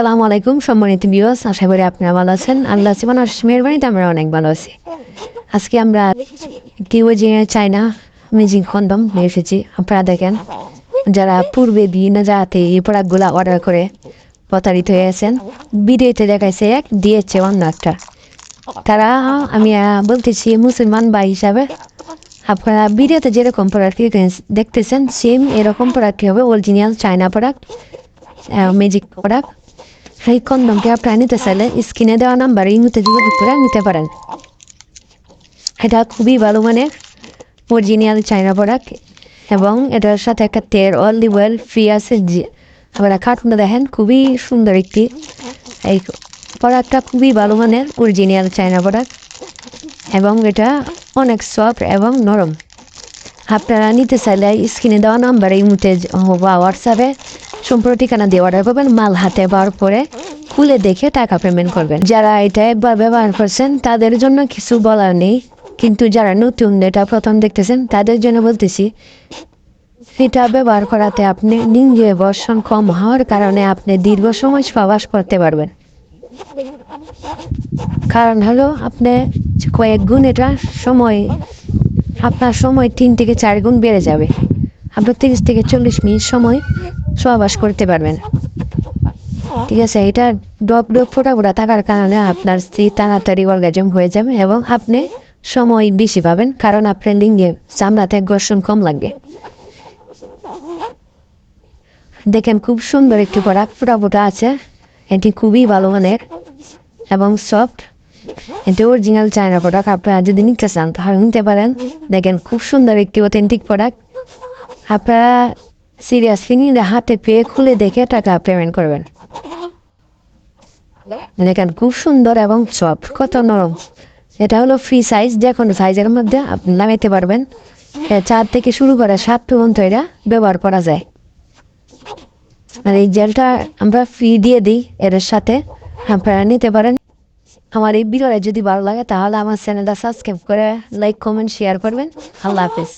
আসসালামু আলাইকুম সম্মানিত ভিউয়ার্স, আশা করি আপনারা ভালো আছেন। আল্লাহ সুবহানাহু ওয়া তাআলার মেহেরবানিতে আমরা অনেক ভালো আছি। আজকে আমরা চায়না ম্যাজিক কন্ডম নিয়ে এসেছি। আপনারা দেখেন, যারা পূর্বে বিভিন্ন জায়গাতে এই প্রোডাক্টগুলো অর্ডার করে প্রতারিত হয়েছেন, ভিডিওতে দেখাইছে এক, দিয়েছে অন্য একটা। তারা আমি বলতেছি মুসলমান ভাই হিসাবে, আপনারা ভিডিওতে যেরকম প্রোডাক্ট দেখতেছেন সেম এরকম প্রোডাক্ট হবে, original China product, magic product. সেই কন্ডমকে আপনারা নিতে চাইলে স্ক্রিনে দেওয়া নাম্বারে এই মুহূর্তে যোগাযোগ করে নিতে পারেন। এটা খুবই ভালো মানের অরিজিনাল চায়না প্রোডাক্ট এবং এটার সাথে একটা তেল অলিভ অয়েল ফ্রি আছে। আপনারা কার্টুনটা দেখেন, খুবই সুন্দর একটি এই প্রোডাক্টটা খুবই ভালো মানের অরিজিনাল চায়না প্রোডাক্ট এবং এটা অনেক সফট এবং নরম। আপনারা নিতে চাইলে স্ক্রিনে দেওয়া নাম্বারে এই মুহূর্তে বা হোয়াটসঅ্যাপে সম্পূর্ণ ঠিকানা দিয়ে অর্ডার করবেন। মাল হাতে পাওয়ার পরে খুলে দেখে টাকা পেমেন্ট করবেন। যারা এটা একবার ব্যবহার করছেন তাদের জন্য কিছু বলার নেই, কিন্তু যারা নতুন এটা প্রথম দেখতেছেন তাদের জন্য বলতেছি, এটা ব্যবহার করাতে আপনি লিঙ্গে বর্ষণ কম হওয়ার কারণে আপনি দীর্ঘ সময় প্রবাস করতে পারবেন। কারণ হলো আপনি কয়েক গুণ এটা আপনার সময় 3 থেকে 4 গুণ বেড়ে যাবে। আপনি 30 থেকে 40 মিনিট সময় সহবাস করতে পারবেন। ঠিক আছে, এটা ডপ ফোটা থাকার কারণে আপনার স্ত্রী তাড়াতাড়ি অর্গাজম হয়ে যাবে এবং আপনি সময় বেশি পাবেন, কারণ আপনার লিঙ্গে চামড়াতে ঘর্ষণ কম লাগবে। দেখেন, খুব সুন্দর একটি প্রোডাক্ট, ফোটা আছে। এটি খুবই ভালো মানের এবং সফট। এটি অরিজিনাল চায়না প্রোডাক্ট। আপনারা যদি নিতে চান তাহলে নিতে পারেন। দেখেন, খুব সুন্দর একটি অথেন্টিক প্রোডাক্ট। আপনারা সিরিয়াসলি নিলে হাতে পেয়ে খুলে দেখে টাকা পেমেন্ট করবেন। দেখেন, খুব সুন্দর এবং সফট, কত নরম। এটা হলো ফ্রি সাইজ, যে কোনো সাইজের মধ্যে আপনি নামাইতে পারবেন। 4 থেকে শুরু করে 7 পর্যন্ত এটা ব্যবহার করা যায়। আর এই জেলটা আমরা ফ্রি দিয়ে দিই এর সাথে, আপনারা নিতে পারেন। আমার এই ভিডিওটা যদি ভালো লাগে তাহলে আমার চ্যানেলটা সাবস্ক্রাইব করে লাইক কমেন্ট শেয়ার করবেন। আল্লাহ হাফেজ।